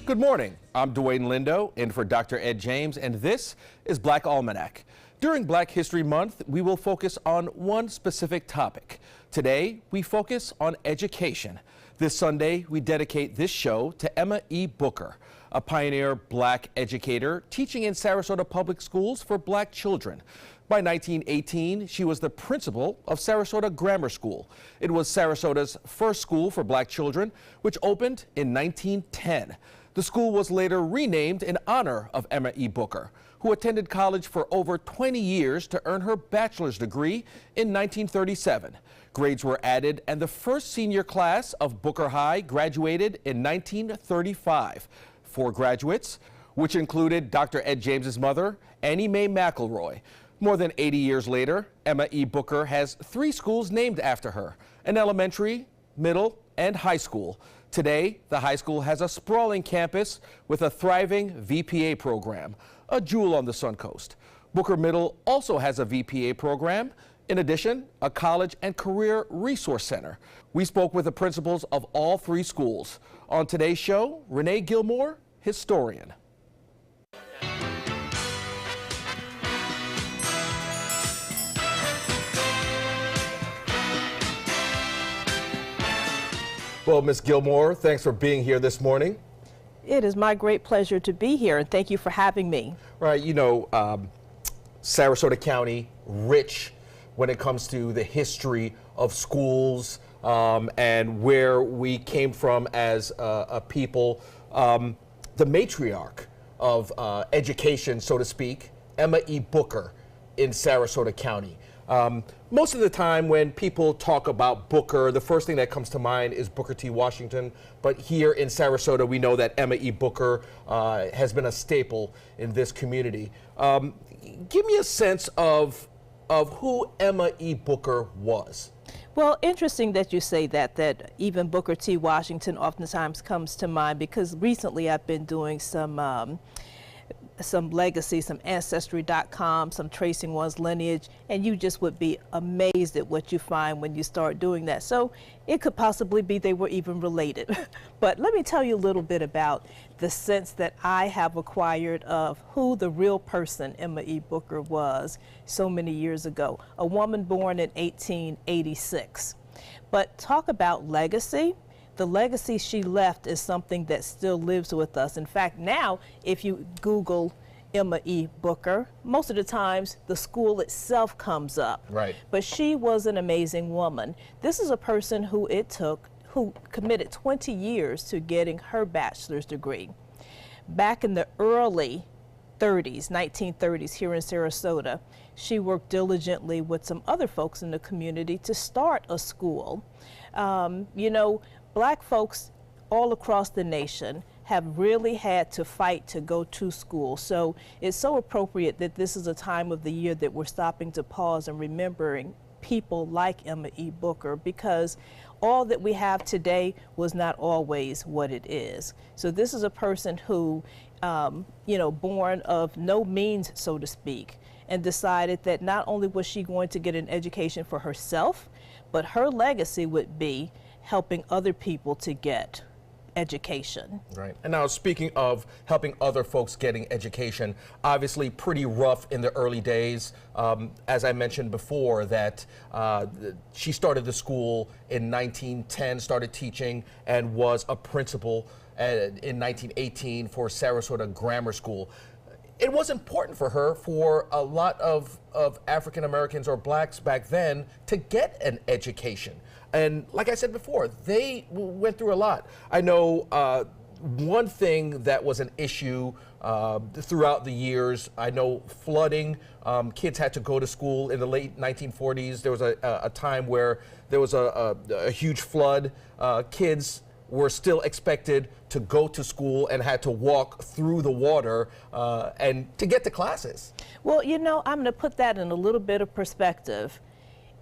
Good morning. I'm Dwayne Lindo, in for Dr. Ed James, and this is Black Almanac. During Black History Month, we will focus on one specific topic. Today, we focus on education. This Sunday, we dedicate this show to Emma E. Booker, a pioneer Black educator teaching in Sarasota Public Schools for Black children. By 1918, she was the principal of Sarasota Grammar School. It was Sarasota's first school for Black children, which opened in 1910. The school was later renamed in honor of Emma E. Booker, who attended college for over 20 years to earn her bachelor's degree in 1937. Grades were added, and the first senior class of Booker High graduated in 1935. 4 graduates, which included Dr. Ed James's mother, Annie Mae McElroy. More than 80 years later, Emma E. Booker has 3 schools named after her, an elementary, middle, and high school. Today, the high school has a sprawling campus with a thriving VPA program, a jewel on the Suncoast. Booker Middle also has a VPA program. In addition, a college and career resource center. We spoke with the principals of all 3 schools. On today's show, Renee Gilmore, historian. Well, Ms. Gilmore, thanks for being here this morning. It is my great pleasure to be here, and thank you for having me. Right, you know, Sarasota County, rich when it comes to the history of schools and where we came from as a people. The matriarch of education, so to speak, Emma E. Booker in Sarasota County. Most of the time when people talk about Booker, the first thing that comes to mind is Booker T. Washington. But here in Sarasota, we know that Emma E. Booker has been a staple in this community. Give me a sense of who Emma E. Booker was. Well, interesting that you say that even Booker T. Washington oftentimes comes to mind, because recently I've been doing some legacy, some Ancestry.com, some tracing one's lineage, and you just would be amazed at what you find when you start doing that. So it could possibly be they were even related. But let me tell you a little bit about the sense that I have acquired of who the real person Emma E. Booker was so many years ago, a woman born in 1886. But talk about legacy. The legacy she left is something that still lives with us. In fact, now, if you Google Emma E. Booker, most of the times the school itself comes up. Right. But she was an amazing woman. This is a person who committed 20 years to getting her bachelor's degree. Back in the early 1930s here in Sarasota, she worked diligently with some other folks in the community to start a school. You know, Black folks all across the nation have really had to fight to go to school. So it's so appropriate that this is a time of the year that we're stopping to pause and remembering people like Emma E. Booker, because all that we have today was not always what it is. So this is a person who, you know, born of no means, so to speak, and decided that not only was she going to get an education for herself, but her legacy would be helping other people to get education. Right. And now, speaking of helping other folks getting education, obviously pretty rough in the early days. As I mentioned before, that she started the school in 1910, started teaching, and was a principal in 1918 for Sarasota Grammar School. It was important for her, for a lot of African Americans or Blacks back then, to get an education. And like I said before, they went through a lot. I know one thing that was an issue throughout the years, I know flooding, kids had to go to school in the late 1940s. There was a time where there was a huge flood. Kids were still expected to go to school and had to walk through the water and to get to classes. Well, you know, I'm going to put that in a little bit of perspective.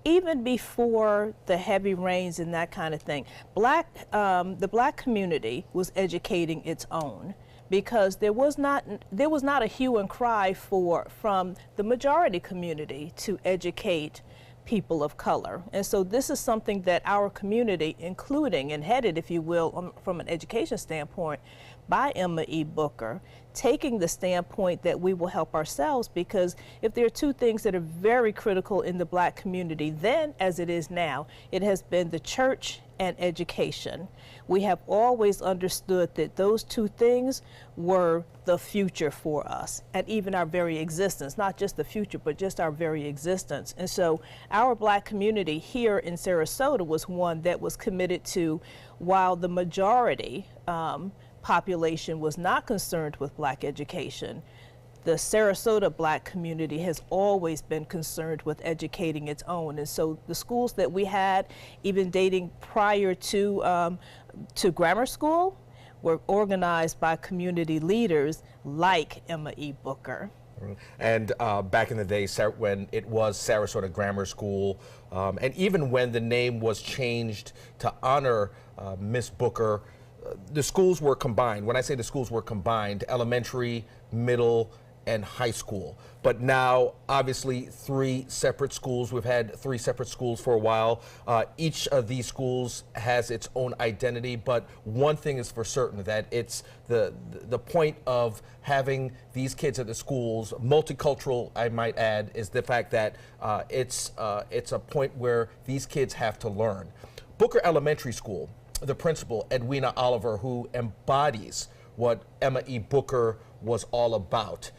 Even before the heavy rains and that kind of thing, the Black community was educating its own, because there was not a hue and cry from the majority community to educate people of color. And so this is something that our community, including and headed, if you will, from an education standpoint, by Emma E. Booker, taking the standpoint that we will help ourselves, because if there are two things that are very critical in the Black community then as it is now, it has been the church and education. We have always understood that those two things were the future for us and even our very existence, not just the future, but just our very existence. And so our Black community here in Sarasota was one that was committed to, while the majority population was not concerned with Black education, the Sarasota Black community has always been concerned with educating its own. And so the schools that we had, even dating prior to grammar school, were organized by community leaders like Emma E. Booker. And back in the day, when it was Sarasota Grammar School, and even when the name was changed to honor Miss Booker, the schools were combined. When I say the schools were combined, elementary, middle, and high school. But now, obviously, 3 separate schools. We've had 3 separate schools for a while. Each of these schools has its own identity, but one thing is for certain, that it's the point of having these kids at the schools, multicultural, I might add, is the fact that it's a point where these kids have to learn. Booker Elementary School, the principal, Edwina Oliver, who embodies what Emma E. Booker was all about,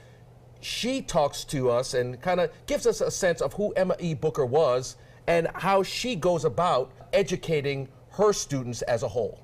she talks to us and kind of gives us a sense of who Emma E. Booker was and how she goes about educating her students as a whole.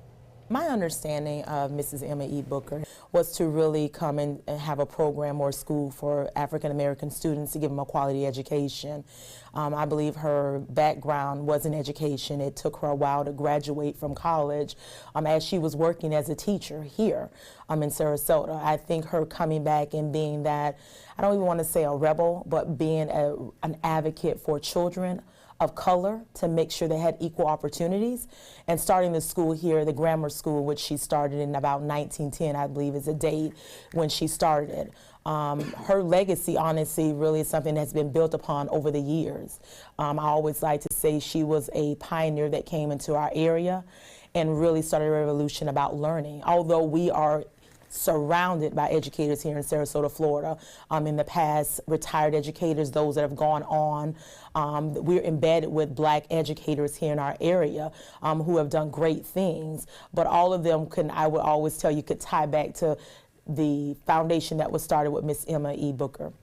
My understanding of Mrs. Emma E. Booker was to really come and have a program or school for African American students to give them a quality education. I believe her background was in education. It took her a while to graduate from college as she was working as a teacher here in Sarasota. I think her coming back and being that, I don't even want to say a rebel, but being an advocate for children of color to make sure they had equal opportunities, and starting the school here, the grammar school, which she started in about 1910, I believe is the date when she started. Her legacy, honestly, really is something that's been built upon over the years. I always like to say she was a pioneer that came into our area and really started a revolution about learning. Although we are surrounded by educators here in Sarasota, Florida. In the past, retired educators, those that have gone on. We're embedded with Black educators here in our area who have done great things, but all of them I would always tell you, could tie back to the foundation that was started with Miss Emma E. Booker.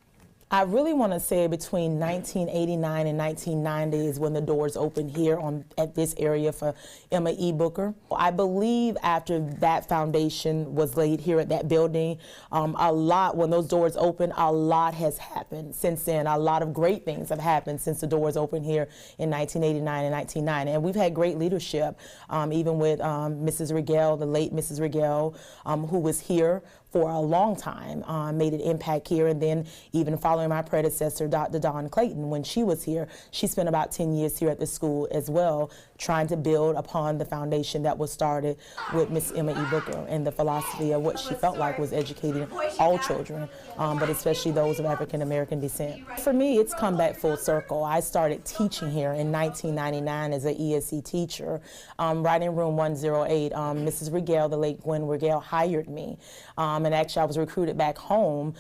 I really want to say between 1989 and 1990 is when the doors opened here at this area for Emma E. Booker. I believe after that foundation was laid here at that building, when those doors opened, a lot has happened since then. A lot of great things have happened since the doors opened here in 1989 and 1990. And we've had great leadership, even with Mrs. Rigel, the late Mrs. Rigel, who was here for a long time, made an impact here, and then even following my predecessor, Dr. Dawn Clayton, when she was here, she spent about 10 years here at the school as well, trying to build upon the foundation that was started with Miss Emma E. Booker and the philosophy of what she felt like was educating all children, but especially those of African American descent. For me, it's come back full circle. I started teaching here in 1999 as an ESC teacher, right in room 108. Mrs. Rigel, the late Gwen Rigel, hired me. And actually I was recruited back home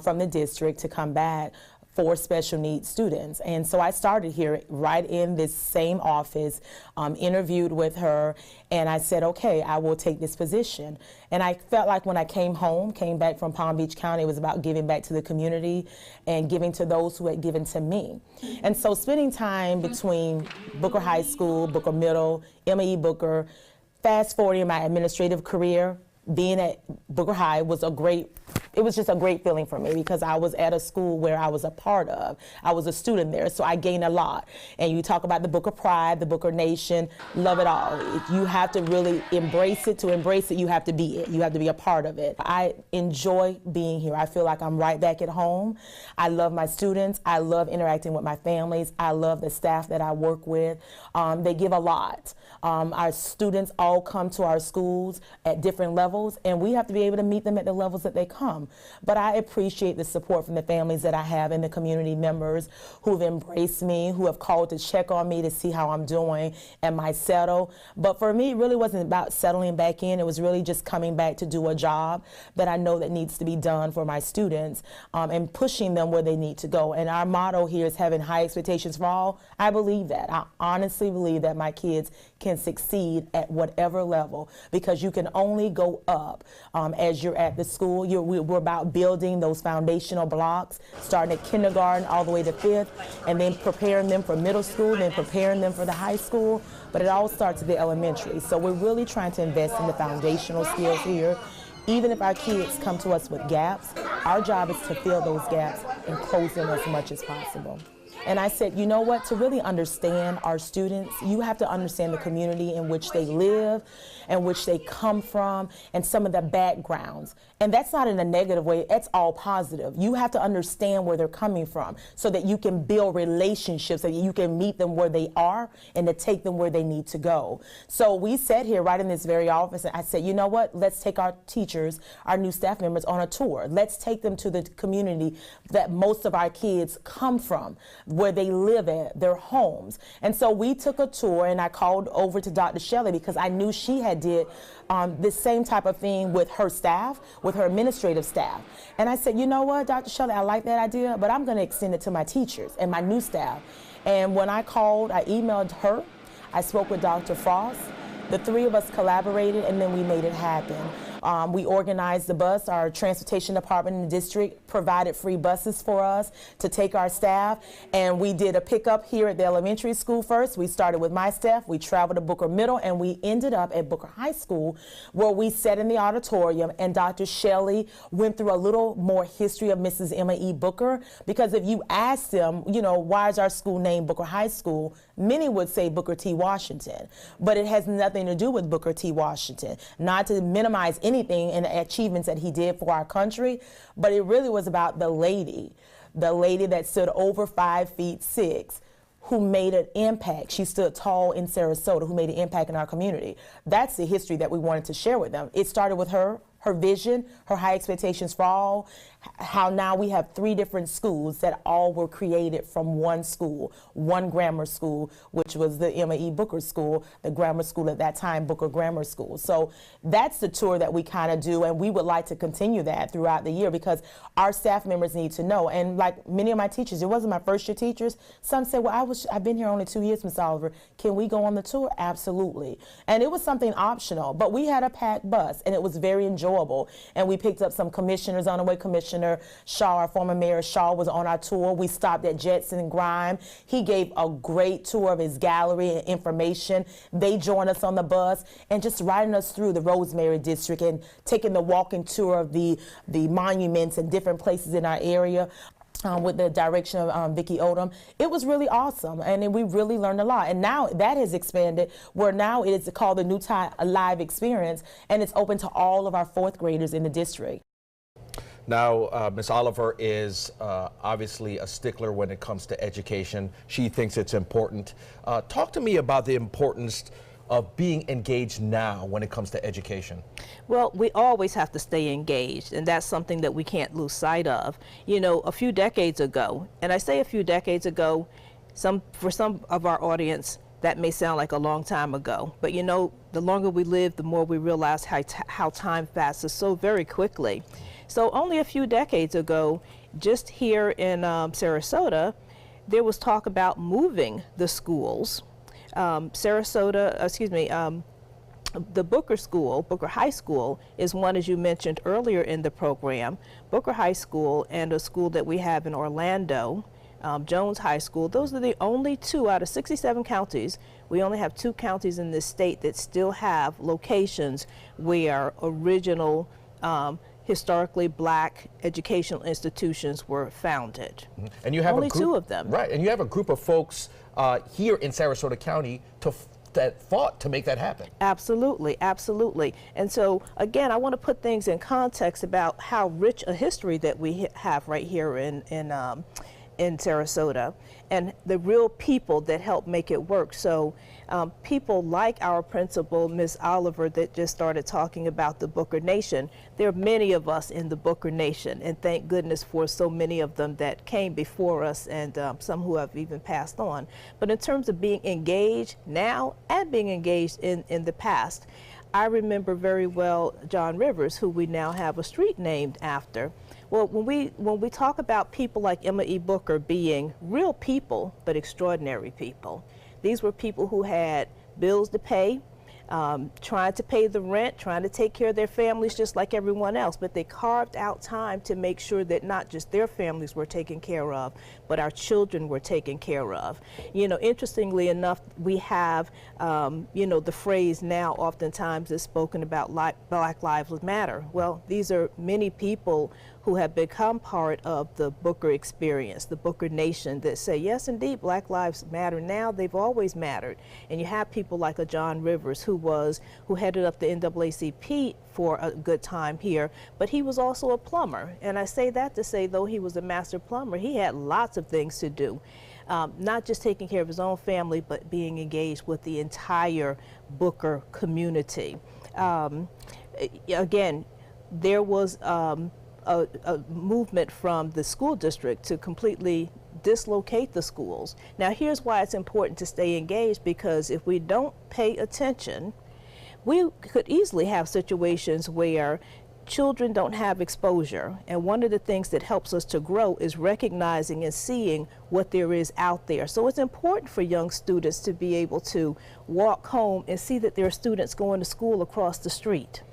from the district to come back for special needs students. And so I started here right in this same office, interviewed with her, and I said, okay, I will take this position. And I felt like when I came back from Palm Beach County, it was about giving back to the community and giving to those who had given to me. And so spending time between Booker High School, Booker Middle, Emma E. Booker, fast forwarding my administrative career, being at Booker High was just a great feeling for me, because I was at a school where I was a part of. I was a student there, so I gained a lot. And you talk about the Booker Pride, the Booker Nation, love it all. You have to really embrace it. To embrace it, you have to be it. You have to be a part of it. I enjoy being here. I feel like I'm right back at home. I love my students. I love interacting with my families. I love the staff that I work with. They give a lot. Our students all come to our schools at different levels, and we have to be able to meet them at the levels that they come. them. But I appreciate the support from the families that I have and the community members who've embraced me, who have called to check on me to see how I'm doing. Am I settled? But for me, it really wasn't about settling back in. It was really just coming back to do a job that I know that needs to be done for my students, and pushing them where they need to go. And our motto here is having high expectations for all. I believe that. I honestly believe that my kids can succeed at whatever level, because you can only go up as you're at the school. We're about building those foundational blocks, starting at kindergarten all the way to 5th, and then preparing them for middle school, then preparing them for the high school. But it all starts at the elementary. So we're really trying to invest in the foundational skills here. Even if our kids come to us with gaps, our job is to fill those gaps and close them as much as possible. And I said, you know what, to really understand our students, you have to understand the community in which they live, and which they come from, and some of the backgrounds. And that's not in a negative way, it's all positive. You have to understand where they're coming from so that you can build relationships, so that you can meet them where they are and to take them where they need to go. So we sat here right in this very office, and I said, you know what, let's take our teachers, our new staff members on a tour. Let's take them to the community that most of our kids come from, where they live at, their homes. And so we took a tour, and I called over to Dr. Shelley because I knew she had did this same type of thing with her staff, with her administrative staff. And I said, you know what, Dr. Shelley, I like that idea, but I'm going to extend it to my teachers and my new staff. And when I called, I emailed her, I spoke with Dr. Frost. The three of us collaborated, and then we made it happen. We organized the bus. Our transportation department in the district provided free buses for us to take our staff, and we did a pickup here at the elementary school first. We started with my staff, we traveled to Booker Middle, and we ended up at Booker High School, where we sat in the auditorium, and Dr. Shelley went through a little more history of Mrs. Emma E. Booker, because if you ask them, you know, why is our school named Booker High School, many would say Booker T. Washington, but it has nothing to do with Booker T. Washington. Not to minimize anything in the achievements that he did for our country, but it really was about the lady that stood over 5'6", who made an impact. She stood tall in Sarasota, who made an impact in our community. That's the history that we wanted to share with them. It started with her vision, her high expectations for all, how now we have 3 different schools that all were created from one school, one grammar school, which was the Emma E. Booker School, the grammar school at that time, Booker Grammar School. So that's the tour that we kind of do, and we would like to continue that throughout the year, because our staff members need to know. And like many of my teachers, it wasn't my first year teachers. Some said, well, I've been here only 2 years, Ms. Oliver. Can we go on the tour? Absolutely. And it was something optional, but we had a packed bus, and it was very enjoyable. And we picked up some commissioners on the way. Commissioner Shaw, our former Mayor Shaw, was on our tour. We stopped at Jetson and Grime. He gave a great tour of his gallery and information. They joined us on the bus and just riding us through the Rosemary District and taking the walking tour of the monuments and different places in our area. With the direction of Vicki Odom. It was really awesome, and we really learned a lot. And now that has expanded, where now it is called the New Tide Alive Experience, and it's open to all of our 4th graders in the district. Now, Ms. Oliver is obviously a stickler when it comes to education. She thinks it's important. Talk to me about the importance of being engaged now when it comes to education? Well, we always have to stay engaged, and that's something that we can't lose sight of. You know, a few decades ago, and I say a few decades ago, for some of our audience, that may sound like a long time ago, but you know, the longer we live, the more we realize how time passes so very quickly. So only a few decades ago, just here in Sarasota, there was talk about moving the schools. The Booker School, Booker High School, is one, as you mentioned earlier in the program. Booker High School and a school that we have in Orlando, Jones High School, those are the only 2 out of 67 counties. We only have 2 counties in this state that still have locations where original historically black educational institutions were founded. Mm-hmm. And you have only a group, 2 of them. Right, and you have a group of folks here in Sarasota County that fought to make that happen. Absolutely, absolutely. And so again, I want to put things in context about how rich a history that we have right here in in Sarasota, and the real people that help make it work. So people like our principal, Ms. Oliver, that just started talking about the Booker Nation. There are many of us in the Booker Nation, and thank goodness for so many of them that came before us, and some who have even passed on. But in terms of being engaged now and being engaged in the past, I remember very well John Rivers, who we now have a street named after. Well, when we talk about people like Emma E. Booker being real people, but extraordinary people, these were people who had bills to pay, trying to pay the rent, trying to take care of their families just like everyone else, but they carved out time to make sure that not just their families were taken care of, but our children were taken care of. You know, interestingly enough, we have, you know, the phrase now oftentimes is spoken about Black Lives Matter. Well, these are many people who have become part of the Booker experience, the Booker Nation, that say, yes, indeed, Black Lives Matter now, they've always mattered. And you have people like a John Rivers, who headed up the NAACP for a good time here, but he was also a plumber. And I say that to say, though he was a master plumber, he had lots of things to do. Not just taking care of his own family, but being engaged with the entire Booker community. Again, there was a movement from the school district to completely dislocate the schools. Now, here's why it's important to stay engaged, because if we don't pay attention, we could easily have situations where children don't have exposure. And one of the things that helps us to grow is recognizing and seeing what there is out there. So it's important for young students to be able to walk home and see that there are students going to school across the street.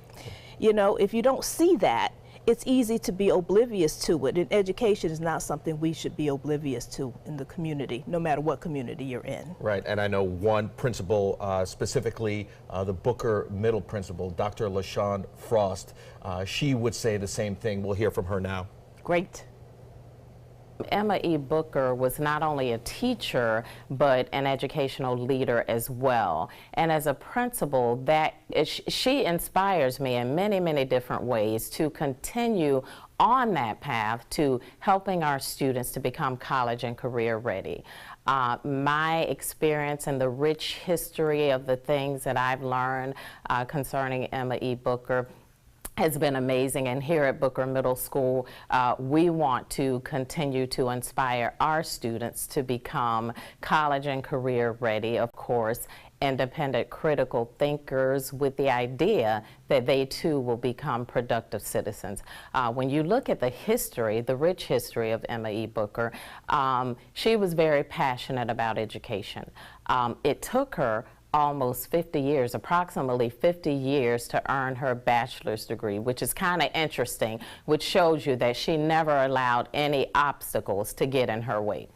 You know, if you don't see that, it's easy to be oblivious to it, and education is not something we should be oblivious to in the community, no matter what community you're in. Right, and I know one principal, specifically the Booker Middle principal, Dr. LaShawn Frost, she would say the same thing. We'll hear from her now. Great. Emma E. Booker was not only a teacher, but an educational leader as well. And as a principal, she inspires me in many, many different ways to continue on that path to helping our students to become college and career ready. My experience and the rich history of the things that I've learned concerning Emma E. Booker has been amazing, and here at Booker Middle School, we want to continue to inspire our students to become college and career ready, of course, independent critical thinkers, with the idea that they too will become productive citizens. When you look at the history, the rich history of Emma E. Booker, she was very passionate about education. It took her almost 50 years, approximately 50 years, to earn her bachelor's degree, which is kind of interesting, which shows you that she never allowed any obstacles to get in her way.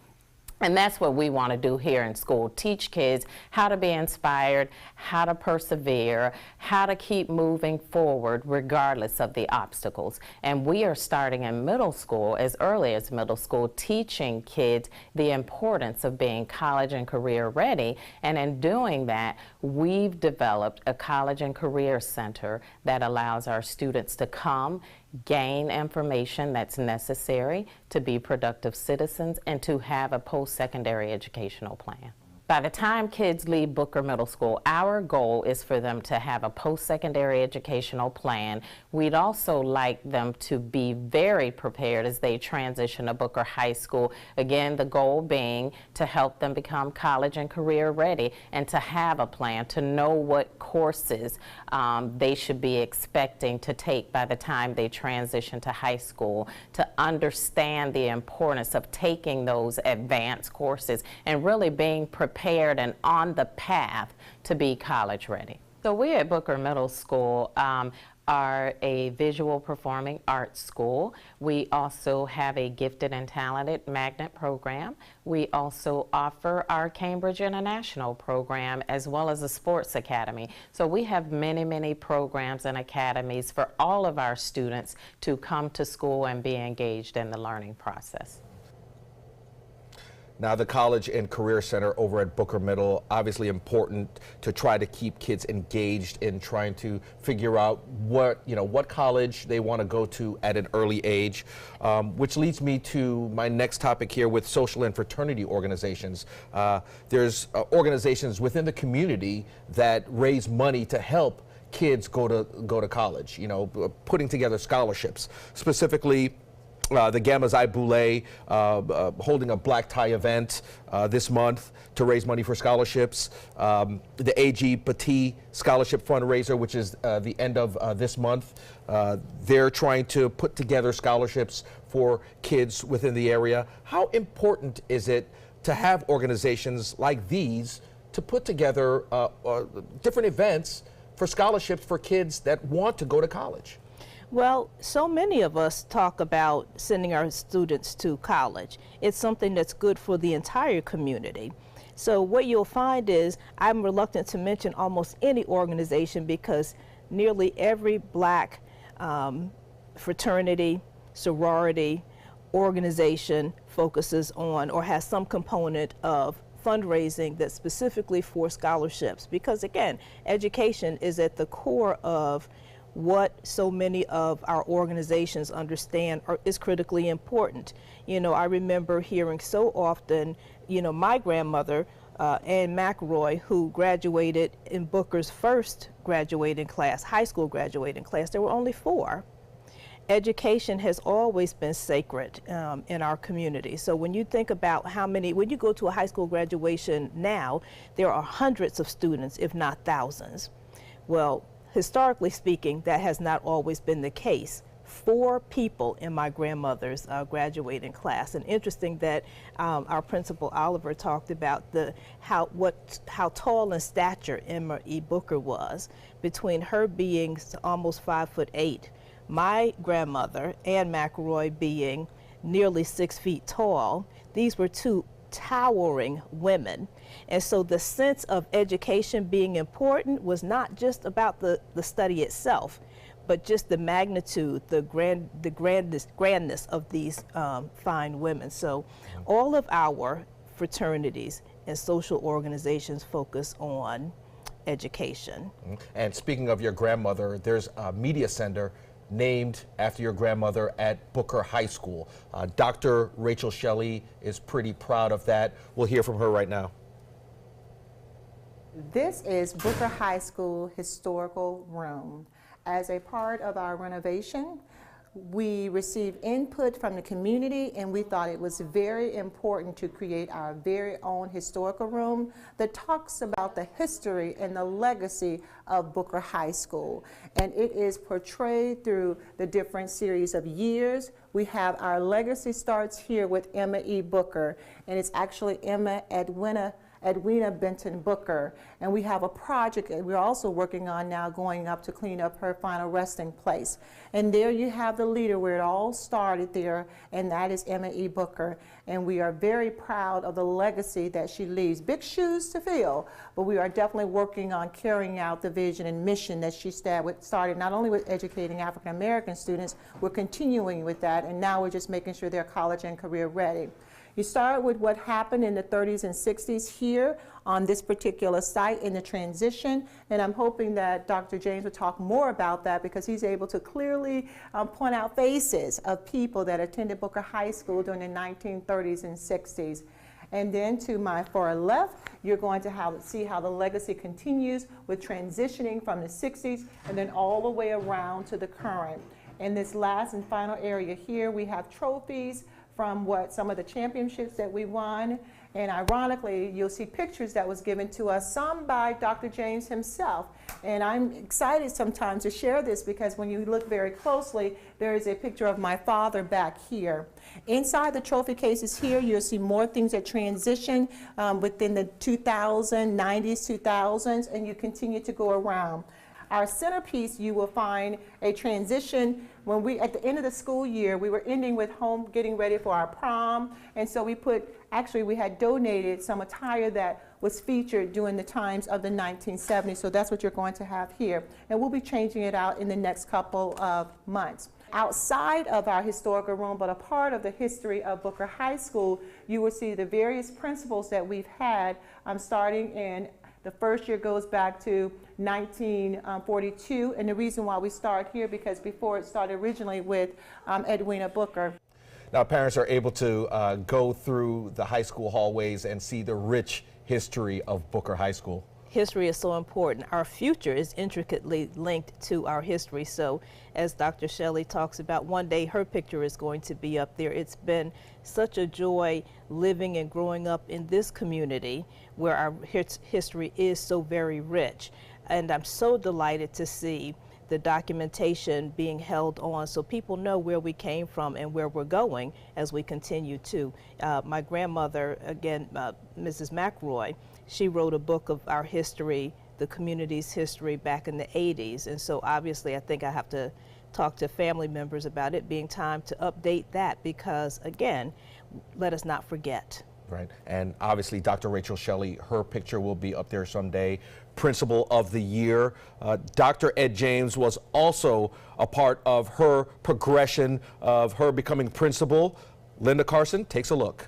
And that's what we want to do here in school, teach kids how to be inspired, how to persevere, how to keep moving forward regardless of the obstacles. And we are starting in middle school, as early as middle school, teaching kids the importance of being college and career ready. And in doing that, we've developed a college and career center that allows our students to come, gain information that's necessary to be productive citizens and to have a post-secondary educational plan. By the time kids leave Booker Middle School, our goal is for them to have a post-secondary educational plan. We'd also like them to be very prepared as they transition to Booker High School. Again, the goal being to help them become college and career ready, and to have a plan, to know what courses they should be expecting to take by the time they transition to high school, to understand the importance of taking those advanced courses and really being prepared and on the path to be college ready. So we at Booker Middle School are a visual performing arts school. We also have a gifted and talented magnet program. We also offer our Cambridge International program as well as a sports academy. So we have many, many programs and academies for all of our students to come to school and be engaged in the learning process. Now, the College and Career Center over at Booker Middle, obviously important to try to keep kids engaged in trying to figure out what college they want to go to at an early age, which leads me to my next topic here with social and fraternity organizations. There's organizations within the community that raise money to help kids go to college, putting together scholarships, specifically the Gamma Xi Boule holding a black tie event this month to raise money for scholarships. The A.G. Patis Scholarship Fundraiser, which is the end of this month, they're trying to put together scholarships for kids within the area. How important is it to have organizations like these to put together different events for scholarships for kids that want to go to college? Well, so many of us talk about sending our students to college. It's something that's good for the entire community. So what you'll find is, I'm reluctant to mention almost any organization because nearly every black fraternity, sorority, organization focuses on or has some component of fundraising that's specifically for scholarships. Because again, education is at the core of what so many of our organizations understand is critically important. I remember hearing so often, my grandmother, Ann McElroy, who graduated in Booker's first graduating class, high school graduating class. There were only 4. Education has always been sacred in our community. So when you think about when you go to a high school graduation now, there are hundreds of students, if not thousands. Well, historically speaking, that has not always been the case. 4 people in my grandmother's graduating class. And interesting that our principal Oliver talked about how tall in stature Emma E. Booker was, between her being almost 5'8", my grandmother, Ann McElroy, being nearly 6 feet tall. These were 2 towering women. And so the sense of education being important was not just about the study itself, but just the magnitude, the grandness of these fine women. So all of our fraternities and social organizations focus on education. And speaking of your grandmother, there's a media center named after your grandmother at Booker High School. Dr. Rachel Shelley is pretty proud of that. We'll hear from her right now. This is Booker High School Historical Room. As a part of our renovation, we received input from the community, and we thought it was very important to create our very own historical room that talks about the history and the legacy of Booker High School. And it is portrayed through the different series of years. We have our legacy starts here with Emma E. Booker, and it's actually Emma Edwina Benton Booker, and we have a project that we're also working on now going up to clean up her final resting place. And there you have the leader where it all started there, and that is Emma E. Booker. And we are very proud of the legacy that she leaves. Big shoes to fill, but we are definitely working on carrying out the vision and mission that she started not only with educating African American students, we're continuing with that, and now we're just making sure they're college and career ready. You start with what happened in the 30s and 60s here on this particular site in the transition, and I'm hoping that Dr. James will talk more about that because he's able to clearly point out faces of people that attended Booker High School during the 1930s and 60s. And then to my far left, you're going to see how the legacy continues with transitioning from the 60s and then all the way around to the current. In this last and final area here, we have trophies from some of the championships that we won. And ironically, you'll see pictures that was given to us, some by Dr. James himself. And I'm excited sometimes to share this because when you look very closely, there is a picture of my father back here. Inside the trophy cases here, you'll see more things that transition within the 90s, 2000s, and you continue to go around. Our centerpiece, you will find a transition when at the end of the school year, we were ending with getting ready for our prom. And so we had donated some attire that was featured during the times of the 1970s. So that's what you're going to have here. And we'll be changing it out in the next couple of months. outside of our historical room, but a part of the history of Booker High School, you will see the various principals that we've had starting in the first year goes back to 1942, and the reason why we start here because before it started originally with Edwina Booker. Now, parents are able to go through the high school hallways and see the rich history of Booker High School. History is so important. Our future is intricately linked to our history. So as Dr. Shelley talks about, one day her picture is going to be up there. It's been such a joy living and growing up in this community where our history is so very rich. And I'm so delighted to see the documentation being held on so people know where we came from and where we're going as we continue to. My grandmother, again, Mrs. McRoy, she wrote a book of our history, the community's history back in the 80s. And so obviously I think I have to talk to family members about it being time to update that because, again, let us not forget. Right, and obviously Dr. Rachel Shelley, her picture will be up there someday. Principal of the Year. Dr. Ed James was also a part of her progression of her becoming principal. Linda Carson takes a look.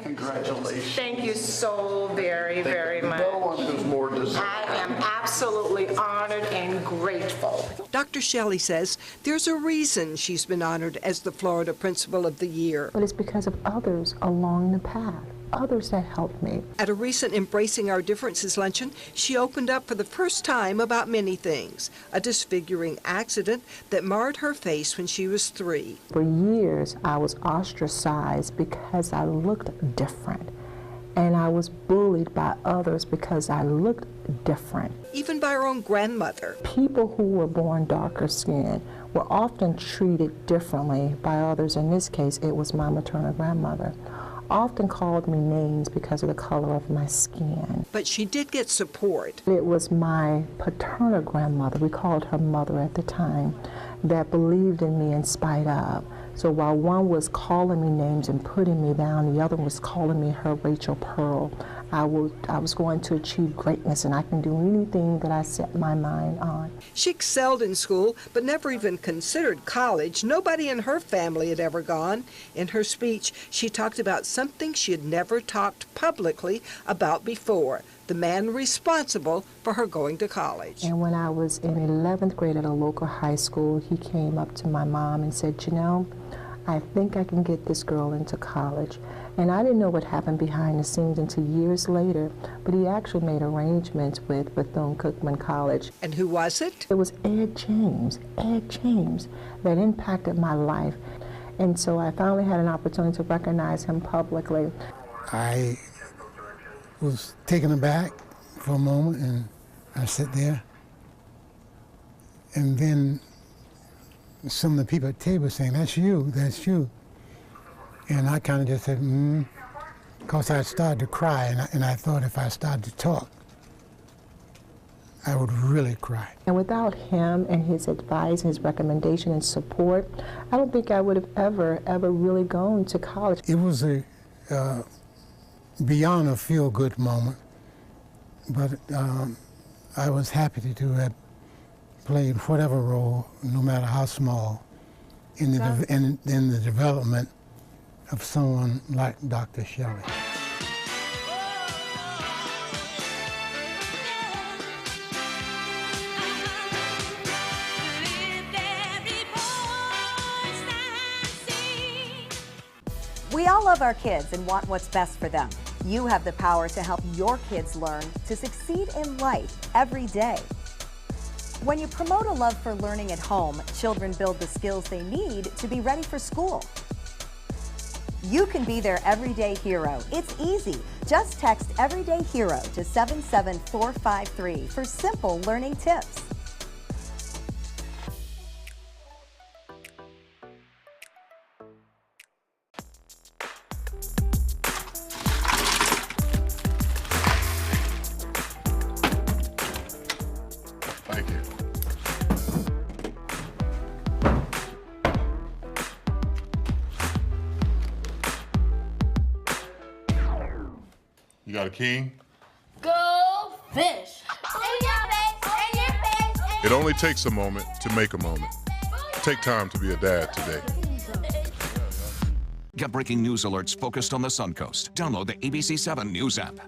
Congratulations. Thank you so very much. No one who's more deserving. I am absolutely honored and grateful. Dr. Shelley says there's a reason she's been honored as the Florida Principal of the Year. But it's because of others along the path, others that helped me. At a recent Embracing Our Differences luncheon, she opened up for the first time about many things. A disfiguring accident that marred her face when she was 3. For years, I was ostracized because I looked different. And I was bullied by others because I looked different. Even by her own grandmother. People who were born darker skinned were often treated differently by others. In this case, it was my maternal grandmother. Often called me names because of the color of my skin. But she did get support. It was my paternal grandmother, we called her mother at the time, that believed in me in spite of. So while one was calling me names and putting me down, the other was calling me her Rachel Pearl. I was going to achieve greatness and I can do anything that I set my mind on. She excelled in school, but never even considered college. Nobody in her family had ever gone. In her speech, she talked about something she had never talked publicly about before, the man responsible for her going to college. And when I was in 11th grade at a local high school, he came up to my mom and said, you know, I think I can get this girl into college. And I didn't know what happened behind the scenes until years later, but he actually made arrangements with Bethune-Cookman College. And who was it? It was Ed James, that impacted my life. And so I finally had an opportunity to recognize him publicly. I was taken aback for a moment, and I sat there. And then some of the people at the table were saying, that's you. And I kind of just said, because I started to cry, and I thought if I started to talk, I would really cry. And without him and his advice, his recommendation and support, I don't think I would have ever really gone to college. It was a beyond a feel-good moment, but I was happy to have played whatever role, no matter how small, in the development of someone like Dr. Shelley. We all love our kids and want what's best for them. You have the power to help your kids learn to succeed in life every day. When you promote a love for learning at home, children build the skills they need to be ready for school. You can be their everyday hero. It's easy. Just text Everyday Hero to 77453 for simple learning tips. Thank you. You got a king? Go fish! In your face, in your face, in It only takes a moment to make a moment. take time to be a dad today. Get breaking news alerts focused on the Suncoast. Download the ABC7 News app.